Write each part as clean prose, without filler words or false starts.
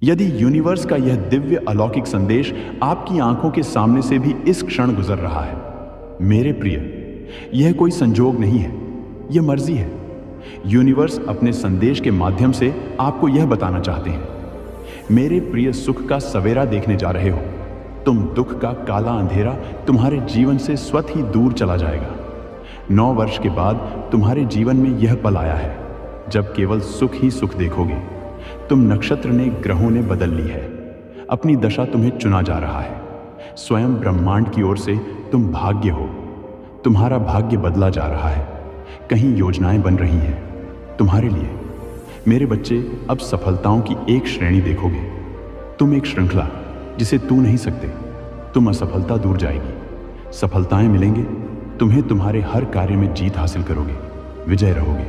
यदि यूनिवर्स का यह दिव्य अलौकिक संदेश आपकी आंखों के सामने से भी इस क्षण गुजर रहा है, मेरे प्रिय, यह कोई संजोग नहीं है, यह मर्जी है। यूनिवर्स अपने संदेश के माध्यम से आपको यह बताना चाहते हैं, मेरे प्रिय, सुख का सवेरा देखने जा रहे हो। तुम दुख का काला अंधेरा तुम्हारे जीवन से स्वतः ही दूर चला जाएगा। 9 वर्ष के बाद तुम्हारे जीवन में यह पल आया है जब केवल सुख ही सुख देखोगे। तुम नक्षत्र ने, ग्रहों ने बदल ली है। अपनी दशा तुम्हें चुना जा रहा है। स्वयं ब्रह्मांड की ओर से तुम भाग्य हो। तुम्हारा भाग्य बदला जा रहा है। कहीं योजनाएं बन रही हैं तुम्हारे लिए। मेरे बच्चे, अब सफलताओं की एक श्रेणी देखोगे। तुम एक श्रृंखला जिसे तू नहीं सकते। तुम असफलता दूर जाएगी, सफलताएं मिलेंगे तुम्हें। तुम्हारे हर कार्य में जीत हासिल करोगे, विजय रहोगे।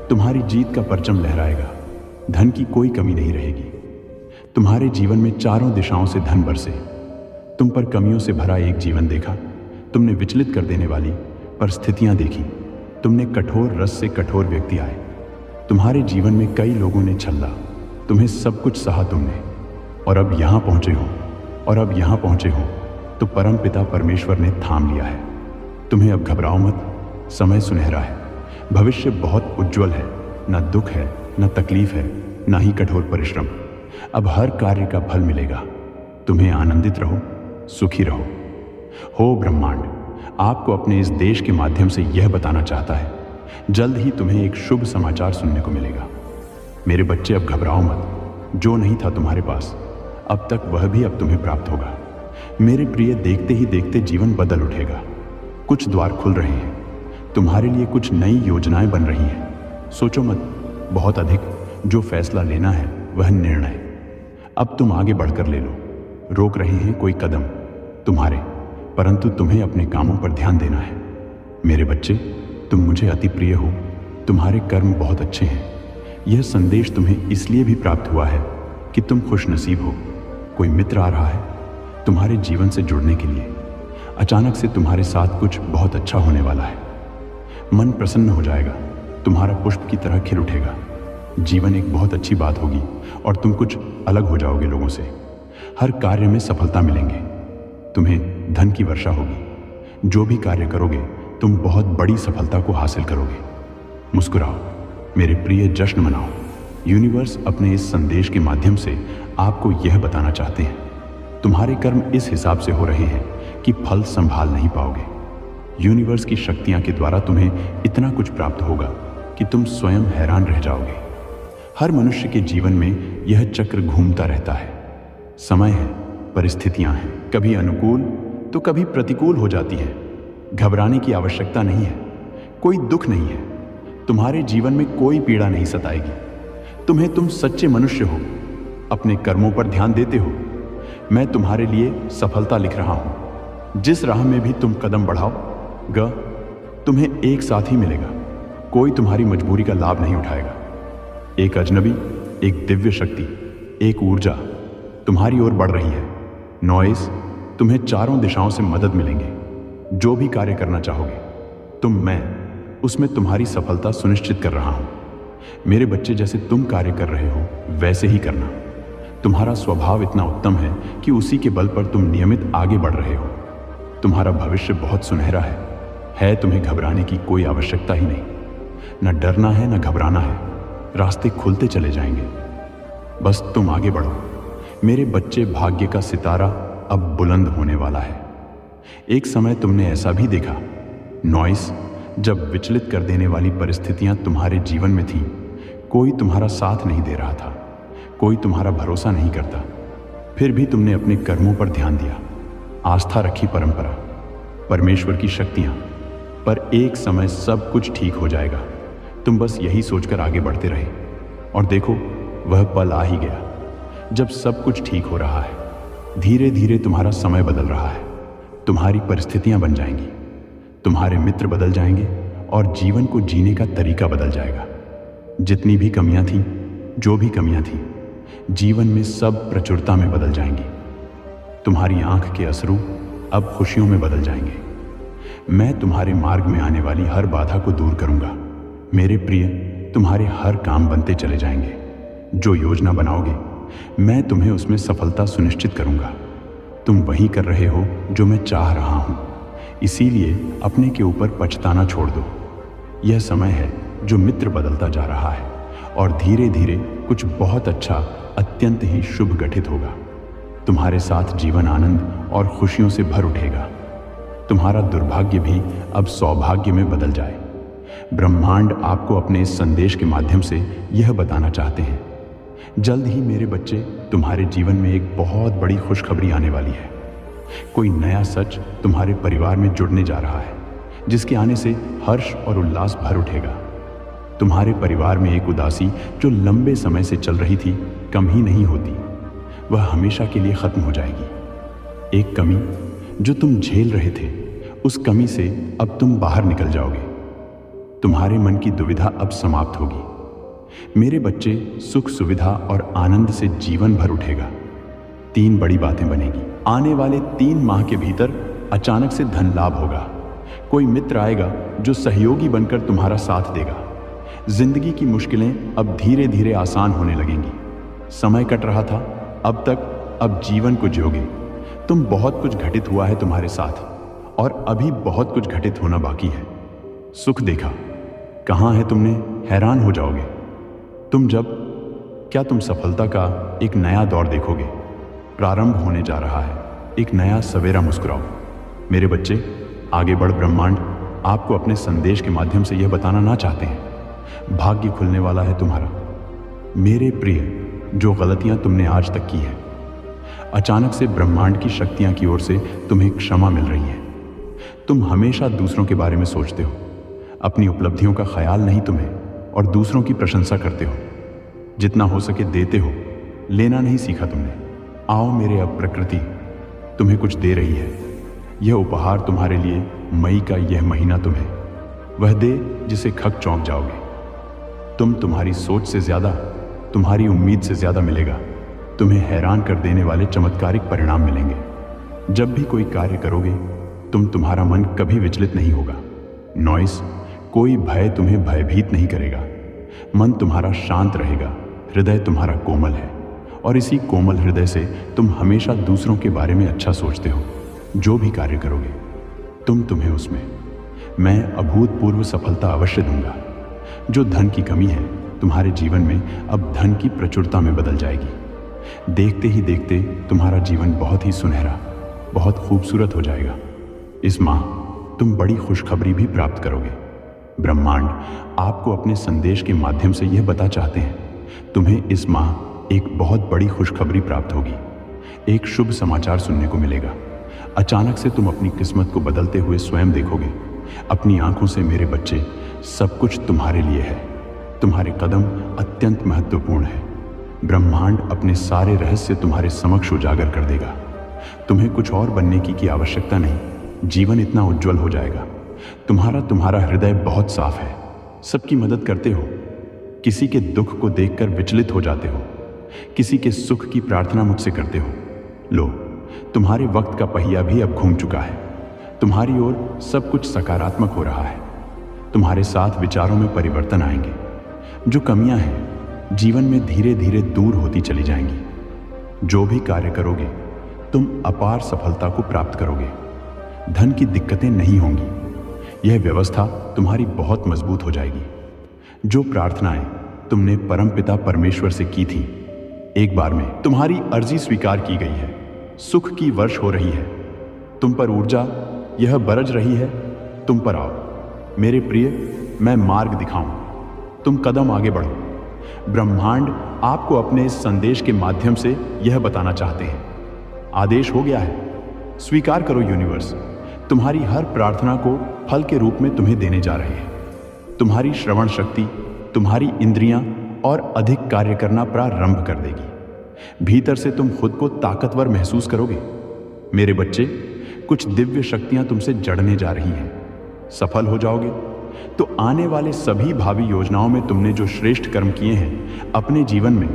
तुम्हारी जीत का परचम लहराएगा। धन की कोई कमी नहीं रहेगी। तुम्हारे जीवन में चारों दिशाओं से धन बरसे। तुम पर कमियों से भरा एक जीवन देखा। तुमने विचलित कर देने वाली परिस्थितियां देखी। तुमने कठोर रस से कठोर व्यक्ति आए। तुम्हारे जीवन में कई लोगों ने छल्ला। तुम्हें सब कुछ सहा तुमने, और अब यहां पहुंचे हो। तो परम पिता परमेश्वर ने थाम लिया है। तुम्हें अब घबराओ मत। समय सुनहरा है। भविष्य बहुत उज्जवल है। न दुख है, न तकलीफ है, न ही कठोर परिश्रम। अब हर कार्य का फल मिलेगा। तुम्हें आनंदित रहो, सुखी रहो। हो ब्रह्मांड आपको अपने इस देश के माध्यम से यह बताना चाहता है, जल्द ही तुम्हें एक शुभ समाचार सुनने को मिलेगा। मेरे बच्चे, अब घबराओ मत। जो नहीं था तुम्हारे पास अब तक, वह भी अब तुम्हें प्राप्त होगा। मेरे प्रिय, देखते ही देखते जीवन बदल उठेगा। कुछ द्वार खुल रहे हैं तुम्हारे लिए। कुछ नई योजनाएं बन रही हैं। सोचो मत बहुत अधिक। जो फैसला लेना है वह निर्णय अब तुम आगे बढ़कर ले लो। रोक रहे हैं कोई कदम तुम्हारे, परंतु तुम्हें अपने कामों पर ध्यान देना है। मेरे बच्चे, तुम मुझे अति प्रिय हो। तुम्हारे कर्म बहुत अच्छे हैं। यह संदेश तुम्हें इसलिए भी प्राप्त हुआ है कि तुम खुशनसीब हो। कोई मित्र आ रहा है तुम्हारे जीवन से जुड़ने के लिए। अचानक से तुम्हारे साथ कुछ बहुत अच्छा होने वाला है। मन प्रसन्न हो जाएगा। तुम्हारा पुष्प की तरह खिल उठेगा। जीवन एक बहुत अच्छी बात होगी और तुम कुछ अलग हो जाओगे लोगों से। हर कार्य में सफलता मिलेंगे। तुम्हें धन की वर्षा होगी। जो भी कार्य करोगे तुम बहुत बड़ी सफलता को हासिल करोगे। मुस्कुराओ मेरे प्रिय, जश्न मनाओ। यूनिवर्स अपने इस संदेश के माध्यम से आपको यह बताना चाहते हैं, तुम्हारे कर्म इस हिसाब से हो रहे हैं कि फल संभाल नहीं पाओगे। यूनिवर्स की शक्तियां के द्वारा तुम्हें इतना कुछ प्राप्त होगा कि तुम स्वयं हैरान रह जाओगे। हर मनुष्य के जीवन में यह चक्र घूमता रहता है। समय है, परिस्थितियां हैं, कभी अनुकूल तो कभी प्रतिकूल हो जाती है। घबराने की आवश्यकता नहीं है। कोई दुख नहीं है। तुम्हारे जीवन में कोई पीड़ा नहीं सताएगी। तुम सच्चे मनुष्य हो। अपने कर्मों पर ध्यान देते हो। मैं तुम्हारे लिए सफलता लिख रहा हूं। जिस राह में भी तुम कदम बढ़ाओ तुम्हें एक साथ ही मिलेगा। कोई तुम्हारी मजबूरी का लाभ नहीं उठाएगा। एक अजनबी, एक दिव्य शक्ति, एक ऊर्जा तुम्हारी ओर बढ़ रही है। नॉइस, तुम्हें चारों दिशाओं से मदद मिलेंगे। जो भी कार्य करना चाहोगे मैं उसमें तुम्हारी सफलता सुनिश्चित कर रहा हूं। मेरे बच्चे, जैसे तुम कार्य कर रहे हो वैसे ही करना। तुम्हारा स्वभाव इतना उत्तम है कि उसी के बल पर तुम नियमित आगे बढ़ रहे हो। तुम्हारा भविष्य बहुत सुनहरा है। तुम्हें घबराने की कोई आवश्यकता ही नहीं। न डरना है न घबराना है। रास्ते खुलते चले जाएंगे। बस तुम आगे बढ़ो। मेरे बच्चे, भाग्य का सितारा अब बुलंद होने वाला है। एक समय तुमने ऐसा भी देखा, नॉइस, जब विचलित कर देने वाली परिस्थितियां तुम्हारे जीवन में थीं। कोई तुम्हारा साथ नहीं दे रहा था। कोई तुम्हारा भरोसा नहीं करता। फिर भी तुमने अपने कर्मों पर ध्यान दिया, आस्था रखी परंपरा, परमेश्वर की शक्तियां। पर एक समय सब कुछ ठीक हो जाएगा। तुम बस यही सोचकर आगे बढ़ते रहे और देखो, वह पल आ ही गया जब सब कुछ ठीक हो रहा है। धीरे धीरे तुम्हारा समय बदल रहा है। तुम्हारी परिस्थितियां बन जाएंगी। तुम्हारे मित्र बदल जाएंगे और जीवन को जीने का तरीका बदल जाएगा। जितनी भी कमियां थीं, जो भी कमियां थीं, जीवन में सब प्रचुरता में बदल जाएंगी। तुम्हारी आंख के अश्रु अब खुशियों में बदल जाएंगे। मैं तुम्हारे मार्ग में आने वाली हर बाधा को दूर करूंगा। मेरे प्रिय, तुम्हारे हर काम बनते चले जाएंगे। जो योजना बनाओगे मैं तुम्हें उसमें सफलता सुनिश्चित करूंगा। तुम वही कर रहे हो जो मैं चाह रहा हूं, इसीलिए अपने के ऊपर पछताना छोड़ दो। यह समय है जो मित्र बदलता जा रहा है और धीरे धीरे कुछ बहुत अच्छा, अत्यंत ही शुभ गठित होगा। तुम्हारे साथ जीवन आनंद और खुशियों से भर उठेगा। तुम्हारा दुर्भाग्य भी अब सौभाग्य में बदल जाए। ब्रह्मांड आपको अपने इस संदेश के माध्यम से यह बताना चाहते हैं, जल्द ही मेरे बच्चे तुम्हारे जीवन में एक बहुत बड़ी खुशखबरी आने वाली है। कोई नया सच तुम्हारे परिवार में जुड़ने जा रहा है, जिसके आने से हर्ष और उल्लास भर उठेगा। तुम्हारे परिवार में एक उदासी जो लंबे समय से चल रही थी, कम ही नहीं होती, वह हमेशा के लिए खत्म हो जाएगी। एक कमी जो तुम झेल रहे थे, उस कमी से अब तुम बाहर निकल जाओगे। तुम्हारे मन की दुविधा अब समाप्त होगी। मेरे बच्चे, सुख, सुविधा और आनंद से जीवन भर उठेगा। 3 बड़ी बातें बनेगी। आने वाले 3 माह के भीतर अचानक से धन लाभ होगा। कोई मित्र आएगा जो सहयोगी बनकर तुम्हारा साथ देगा। जिंदगी की मुश्किलें अब धीरे धीरे आसान होने लगेंगी। समय कट रहा था, अब जीवन को जियोगे। तुम बहुत कुछ घटित हुआ है तुम्हारे साथ, और अभी बहुत कुछ घटित होना बाकी है। सुख देखा, कहाँ है तुमने, हैरान हो जाओगे। क्या तुम सफलता का एक नया दौर देखोगे। प्रारंभ होने जा रहा है, एक नया सवेरा। मुस्कुराओ मेरे बच्चे, आगे बढ़। ब्रह्मांड आपको अपने संदेश के माध्यम से यह बताना ना चाहते हैं, भाग्य खुलने वाला है तुम्हारा। मेरे प्रिय, जो गलतियां तुमने आज तक की है, अचानक से ब्रह्मांड की शक्तियां की ओर से तुम्हें क्षमा मिल रही है। तुम हमेशा दूसरों के बारे में सोचते हो, अपनी उपलब्धियों का ख्याल नहीं तुम्हें, और दूसरों की प्रशंसा करते हो। जितना हो सके देते हो, लेना नहीं सीखा तुमने। आओ मेरे, अब प्रकृति तुम्हें कुछ दे रही है। यह उपहार तुम्हारे लिए मई का यह महीना तुम्हें वह दे जिसे खक चौंक जाओगे। तुम्हारी सोच से ज्यादा, तुम्हारी उम्मीद से ज्यादा मिलेगा। तुम्हें हैरान कर देने वाले चमत्कारिक परिणाम मिलेंगे। जब भी कोई कार्य करोगे, तुम्हारा मन कभी विचलित नहीं होगा। नॉइस, कोई भय तुम्हें भयभीत नहीं करेगा। मन तुम्हारा शांत रहेगा। हृदय तुम्हारा कोमल है, और इसी कोमल हृदय से तुम हमेशा दूसरों के बारे में अच्छा सोचते हो। जो भी कार्य करोगे, तुम्हें उसमें मैं अभूतपूर्व सफलता अवश्य दूंगा। जो धन की कमी है तुम्हारे जीवन में, अब धन की प्रचुरता में बदल जाएगी। देखते ही देखते तुम्हारा जीवन बहुत ही सुनहरा, बहुत खूबसूरत हो जाएगा। इस माह तुम बड़ी खुशखबरी भी प्राप्त करोगे। ब्रह्मांड आपको अपने संदेश के माध्यम से यह बता चाहते हैं, तुम्हें इस माह एक बहुत बड़ी खुशखबरी प्राप्त होगी। एक शुभ समाचार सुनने को मिलेगा। अचानक से तुम अपनी किस्मत को बदलते हुए स्वयं देखोगे। अपनी आंखों से मेरे बच्चे, सब कुछ तुम्हारे लिए है। तुम्हारे कदम अत्यंत महत्वपूर्ण है। ब्रह्मांड अपने सारे रहस्य तुम्हारे समक्ष उजागर कर देगा। तुम्हें कुछ और बनने की आवश्यकता नहीं। जीवन इतना उज्जवल हो जाएगा। तुम्हारा हृदय बहुत साफ है। सबकी मदद करते हो। किसी के दुख को देखकर विचलित हो जाते हो। किसी के सुख की प्रार्थना मुझसे करते हो। लो, तुम्हारे वक्त का पहिया भी अब घूम चुका है। तुम्हारी ओर सब कुछ सकारात्मक हो रहा है। तुम्हारे साथ विचारों में परिवर्तन आएंगे। जो कमियां हैं जीवन में धीरे धीरे दूर होती चली जाएंगी। जो भी कार्य करोगे, तुम अपार सफलता को प्राप्त करोगे। धन की दिक्कतें नहीं होंगी। यह व्यवस्था तुम्हारी बहुत मजबूत हो जाएगी। जो प्रार्थनाएं तुमने परमपिता परमेश्वर से की थी, एक बार में तुम्हारी अर्जी स्वीकार की गई है। सुख की वर्ष हो रही है। तुम पर ऊर्जा यह बरज रही है। तुम पर आओ मेरे प्रिय, मैं मार्ग दिखाऊं। तुम कदम आगे बढ़ो। ब्रह्मांड आपको अपने इस संदेश के माध्यम से यह बताना चाहते हैं, आदेश हो गया है। स्वीकार करो यूनिवर्स, तुम्हारी हर प्रार्थना को फल के रूप में तुम्हें देने जा रहे हैं। तुम्हारी श्रवण शक्ति, तुम्हारी इंद्रियां और अधिक कार्य करना प्रारंभ कर देगी। भीतर से तुम खुद को ताकतवर महसूस करोगे। मेरे बच्चे, कुछ दिव्य शक्तियां तुमसे जड़ने जा रही हैं। सफल हो जाओगे तो आने वाले सभी भावी योजनाओं में तुमने जो श्रेष्ठ कर्म किए हैं अपने जीवन में,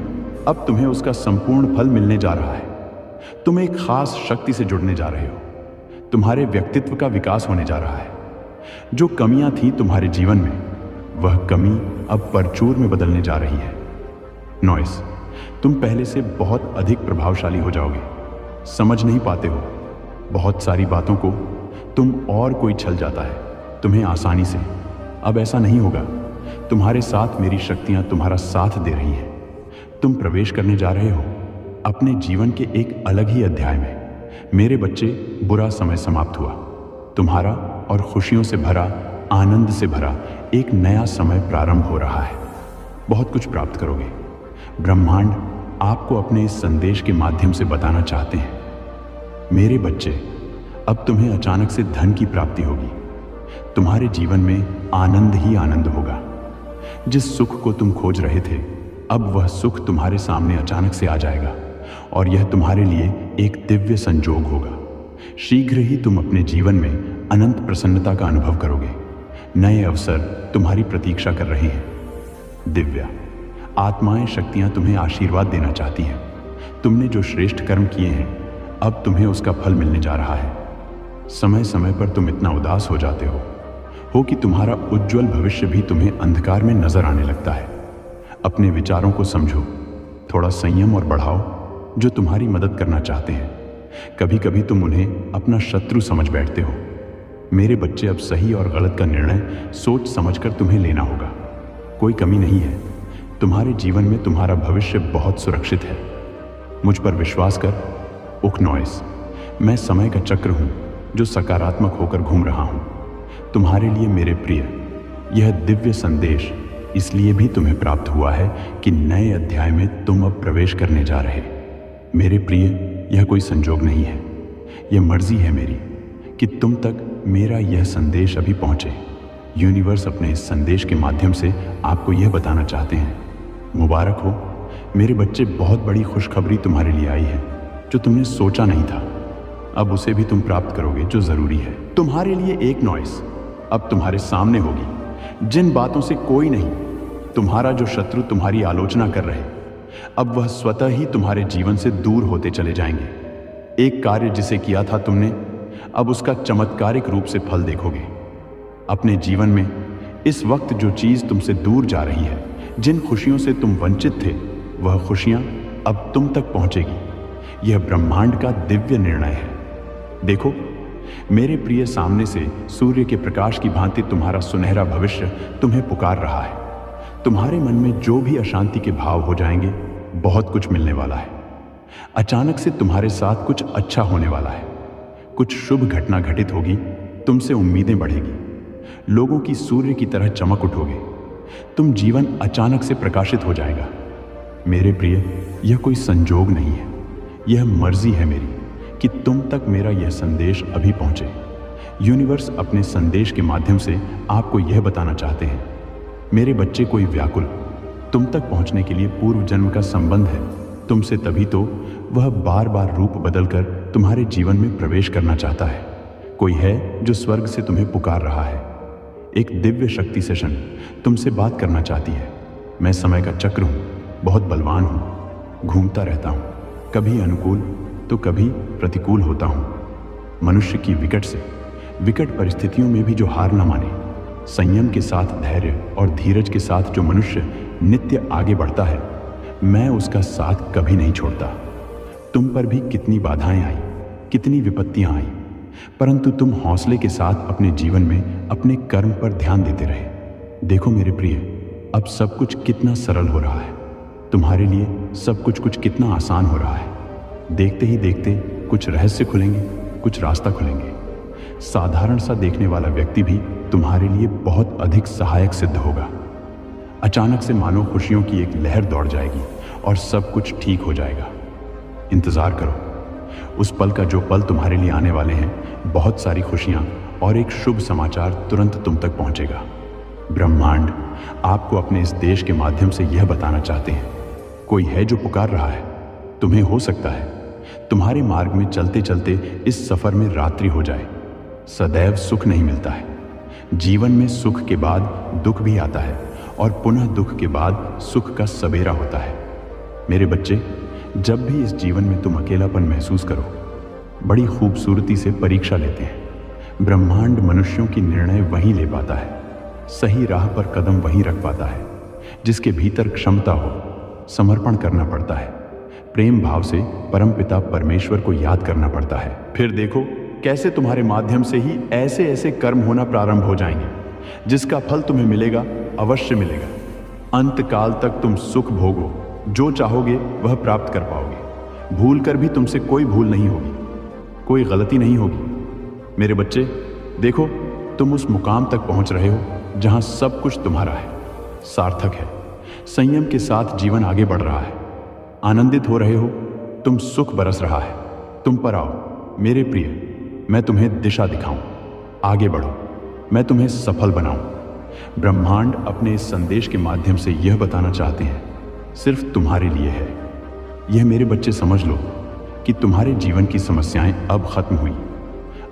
अब तुम्हें उसका संपूर्ण फल मिलने जा रहा है। तुम एक खास शक्ति से जुड़ने जा रहे हो। तुम्हारे व्यक्तित्व का विकास होने जा रहा है। जो कमियां थी तुम्हारे जीवन में, वह कमी अब परचूर में बदलने जा रही है। नॉइस, तुम पहले से बहुत अधिक प्रभावशाली हो जाओगे। समझ नहीं पाते हो, बहुत सारी बातों को तुम और कोई छल जाता है तुम्हें आसानी से। अब ऐसा नहीं होगा। तुम्हारे साथ मेरी शक्तियां तुम्हारा साथ दे रही हैं। तुम प्रवेश करने जा रहे हो अपने जीवन के एक अलग ही अध्याय में। मेरे बच्चे, बुरा समय समाप्त हुआ। तुम्हारा और खुशियों से भरा, आनंद से भरा एक नया समय प्रारंभ हो रहा है। बहुत कुछ प्राप्त करोगे। ब्रह्मांड आपको अपने इस संदेश के माध्यम से बताना चाहते हैं, मेरे बच्चे, अब तुम्हें अचानक से धन की प्राप्ति होगी। तुम्हारे जीवन में आनंद ही आनंद होगा। जिस सुख को तुम खोज रहे थे, अब वह सुख तुम्हारे सामने अचानक से आ जाएगा और यह तुम्हारे लिए एक दिव्य संजोग होगा। शीघ्र ही तुम अपने जीवन में अनंत प्रसन्नता का अनुभव करोगे। नए अवसर तुम्हारी प्रतीक्षा कर रहे हैं। दिव्या, आत्माएं, शक्तियां तुम्हें आशीर्वाद देना चाहती हैं। तुमने जो श्रेष्ठ कर्म किए हैं, अब तुम्हें उसका फल मिलने जा रहा है। समय समय पर तुम इतना उदास हो जाते हो कि तुम्हारा उज्जवल भविष्य भी तुम्हें अंधकार में नजर आने लगता है। अपने विचारों को समझो, थोड़ा संयम और बढ़ाओ जो तुम्हारी मदद करना चाहते हैं। कभी कभी तुम उन्हें अपना शत्रु समझ बैठते हो। मेरे बच्चे, अब सही और गलत का निर्णय सोच समझकर तुम्हें लेना होगा। कोई कमी नहीं है। तुम्हारे जीवन में तुम्हारा भविष्य बहुत सुरक्षित है। मुझ पर विश्वास कर। उकनॉइस, मैं समय का चक्र हूं जो सकारात्मक होकर घूम रहा हूं। तुम्हारे लिए मेरे प्रिय, यह दिव्य संदेश इसलिए भी तुम्हें प्राप्त हुआ है कि नए अध्याय में तुम अब प्रवेश करने जा रहे। मेरे प्रिय, यह कोई संजोग नहीं है। यह मर्जी है मेरी कि तुम तक मेरा यह संदेश अभी पहुंचे। यूनिवर्स अपने इस संदेश के माध्यम से आपको यह बताना चाहते हैं, मुबारक हो मेरे बच्चे, बहुत बड़ी खुशखबरी तुम्हारे लिए आई है जो तुमने सोचा नहीं था। अब उसे भी तुम प्राप्त करोगे जो जरूरी है। तुम्हारे लिए एक नॉइस अब तुम्हारे सामने होगी। जिन बातों से कोई नहीं, तुम्हारा जो शत्रु तुम्हारी आलोचना कर रहे, अब वह स्वतः ही तुम्हारे जीवन से दूर होते चले जाएंगे। एक कार्य जिसे किया था तुमने, अब उसका चमत्कारिक रूप से फल देखोगे। अपने जीवन में इस वक्त जो चीज तुमसे दूर जा रही है, जिन खुशियों से तुम वंचित थे, वह खुशियां अब तुम तक पहुंचेगी। यह ब्रह्मांड का दिव्य निर्णय है। देखो मेरे प्रिय, सामने से सूर्य के प्रकाश की भांति तुम्हारा सुनहरा भविष्य तुम्हें पुकार रहा है। तुम्हारे मन में जो भी अशांति के भाव हो जाएंगे, बहुत कुछ मिलने वाला है। अचानक से तुम्हारे साथ कुछ अच्छा होने वाला है। कुछ शुभ घटना घटित होगी। तुमसे उम्मीदें बढ़ेगी। लोगों की सूर्य की तरह चमक उठोगे। तुम जीवन अचानक से प्रकाशित हो जाएगा। मेरे प्रिय, यह कोई संजोग नहीं है। यह मर्जी है मेरी कि तुम तक मेरा यह संदेश अभी पहुंचे। यूनिवर्स अपने संदेश के माध्यम से आपको यह बताना चाहते हैं, मेरे बच्चे, कोई व्याकुल तुम तक पहुंचने के लिए पूर्व जन्म का संबंध है तुमसे, तभी तो वह बार बार रूप बदलकर तुम्हारे जीवन में प्रवेश करना चाहता है। कोई है जो स्वर्ग से तुम्हें पुकार रहा है। एक दिव्य शक्ति सेशन तुमसे बात करना चाहती है। मैं समय का चक्र हूँ, बहुत बलवान हूँ, घूमता रहता हूँ, कभी अनुकूल तो कभी प्रतिकूल होता हूँ। मनुष्य की विकट से विकट परिस्थितियों में भी जो हार न माने, संयम के साथ धैर्य और धीरज के साथ जो मनुष्य नित्य आगे बढ़ता है, मैं उसका साथ कभी नहीं छोड़ता। तुम पर भी कितनी बाधाएं आई, कितनी विपत्तियां आई, परंतु तुम हौसले के साथ अपने जीवन में अपने कर्म पर ध्यान देते रहे। देखो मेरे प्रिय, अब सब कुछ कितना सरल हो रहा है। तुम्हारे लिए सब कुछ कितना आसान हो रहा है। देखते ही देखते कुछ रहस्य खुलेंगे, कुछ रास्ता खुलेंगे। साधारण सा देखने वाला व्यक्ति भी तुम्हारे लिए बहुत अधिक सहायक सिद्ध होगा। अचानक से मानो खुशियों की एक लहर दौड़ जाएगी और सब कुछ ठीक हो जाएगा। इंतजार करो उस पल का, जो पल तुम्हारे लिए आने वाले हैं। बहुत सारी खुशियां और एक शुभ समाचार तुरंत तुम तक पहुंचेगा। ब्रह्मांड आपको अपने इस देश के माध्यम से यह बताना चाहते हैं, कोई है जो पुकार रहा है तुम्हें। हो सकता है तुम्हारे मार्ग में चलते चलते इस सफर में रात्रि हो जाए। सदैव सुख नहीं मिलता है। जीवन में सुख के बाद दुख भी आता है और पुनः दुख के बाद सुख का सवेरा होता है। मेरे बच्चे, जब भी इस जीवन में तुम अकेलापन महसूस करो, बड़ी खूबसूरती से परीक्षा लेते हैं। ब्रह्मांड मनुष्यों की निर्णय वहीं ले पाता है। सही राह पर कदम वहीं रख पाता है जिसके भीतर क्षमता हो, समर्पण करना पड़ता है। प्रेम भाव से परमपिता परमेश्वर को याद करना पड़ता है। फिर देखो कैसे तुम्हारे माध्यम से ही ऐसे ऐसे कर्म होना प्रारंभ हो जाएंगे जिसका फल तुम्हें मिलेगा, अवश्य मिलेगा। अंत काल तक तुम सुख भोगो, जो चाहोगे वह प्राप्त कर पाओगे। भूल कर भी तुमसे कोई भूल नहीं होगी, कोई गलती नहीं होगी। मेरे बच्चे देखो, तुम उस मुकाम तक पहुंच रहे हो जहां सब कुछ तुम्हारा है, सार्थक है। संयम के साथ जीवन आगे बढ़ रहा है, आनंदित हो रहे हो, तुम सुख बरस रहा है। तुम पर आओ मेरे प्रिय, मैं तुम्हें दिशा दिखाऊं। आगे बढ़ो, मैं तुम्हें सफल बनाऊं। ब्रह्मांड अपने इस संदेश के माध्यम से यह बताना चाहते हैं, सिर्फ तुम्हारे लिए है। यह मेरे बच्चे समझ लो कि तुम्हारे जीवन की समस्याएं अब खत्म हुई।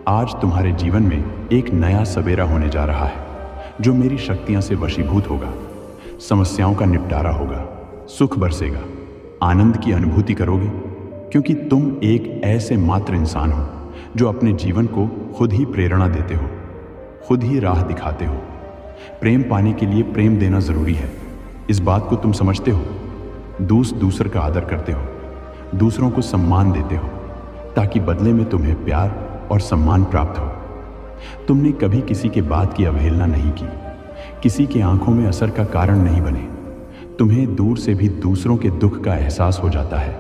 आज तुम्हारे जीवन में एक नया सवेरा होने जा रहा है जो मेरी शक्तियां से वशीभूत होगा। समस्याओं का निपटारा होगा, सुख बरसेगा, आनंद की अनुभूति करोगे, क्योंकि तुम एक ऐसे मात्र इंसान हो जो अपने जीवन को खुद ही प्रेरणा देते हो, खुद ही राह दिखाते हो। प्रेम पाने के लिए प्रेम देना जरूरी है, इस बात को तुम समझते हो। दूसर का आदर करते हो, दूसरों को सम्मान देते हो, ताकि बदले में तुम्हें प्यार और सम्मान प्राप्त हो। तुमने कभी किसी के बात की अवहेलना नहीं की, किसी के आंखों में असर का कारण नहीं बने। तुम्हें दूर से भी दूसरों के दुख का एहसास हो जाता है,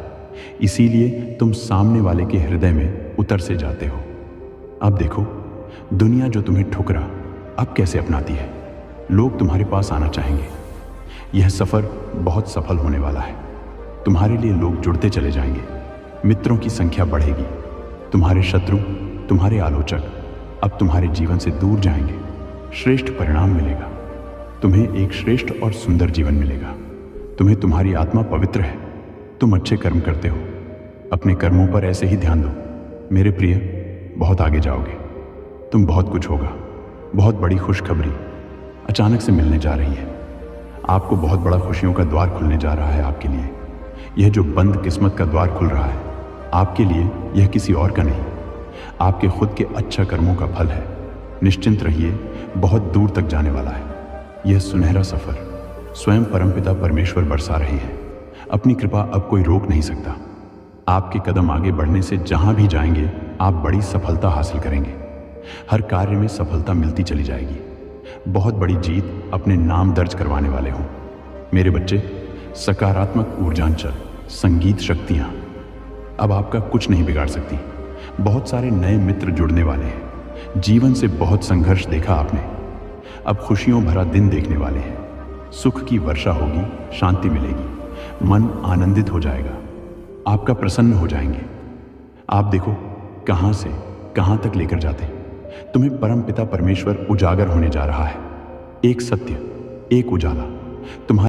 इसीलिए तुम सामने वाले के हृदय में उतर से जाते हो। अब देखो, दुनिया जो तुम्हें ठुकरा अब कैसे अपनाती है। लोग तुम्हारे पास आना चाहेंगे। यह सफर बहुत सफल होने वाला है। तुम्हारे लिए लोग जुड़ते चले जाएंगे, मित्रों की संख्या बढ़ेगी। तुम्हारे शत्रु, तुम्हारे आलोचक अब तुम्हारे जीवन से दूर जाएंगे। श्रेष्ठ परिणाम मिलेगा, तुम्हें एक श्रेष्ठ और सुंदर जीवन मिलेगा। तुम्हें तुम्हारी आत्मा पवित्र है, तुम अच्छे कर्म करते हो। अपने कर्मों पर ऐसे ही ध्यान दो मेरे प्रिय, बहुत आगे जाओगे। तुम बहुत कुछ होगा। बहुत बड़ी खुशखबरी अचानक से मिलने जा रही है। आपको बहुत बड़ा खुशियों का द्वार खुलने जा रहा है आपके लिए। यह जो बंद किस्मत का द्वार खुल रहा है आपके लिए, यह किसी और का नहीं, आपके खुद के अच्छा कर्मों का फल है। निश्चिंत रहिए, बहुत दूर तक जाने वाला है। यह सुनहरा सफर स्वयं परमपिता परमेश्वर बरसा रहे हैं। अपनी कृपा अब कोई रोक नहीं सकता। आपके कदम आगे बढ़ने से जहां भी जाएंगे आप बड़ी सफलता हासिल करेंगे। हर कार्य में सफलता मिलती चली जाएगी। बहुत बड़ी जीत अपने नाम दर्ज करवाने वाले हो मेरे बच्चे। सकारात्मक ऊर्जांचल, संगीत शक्तियां अब आपका कुछ नहीं बिगाड़ सकती। बहुत सारे नए मित्र जुड़ने वाले हैं। जीवन से बहुत संघर्ष देखा आपने, अब खुशियों भरा दिन देखने वाले हैं। सुख की वर्षा होगी, शांति मिलेगी, मन आनंदित हो जाएगा, आपका प्रसन्न हो जाएंगे। आप देखो कहां से कहां तक लेकर जाते हैं। तुम्हें परमपिता परमेश्वर उजागर होने जा रहा है। एक सत्य, एक उजाला तुम्हारे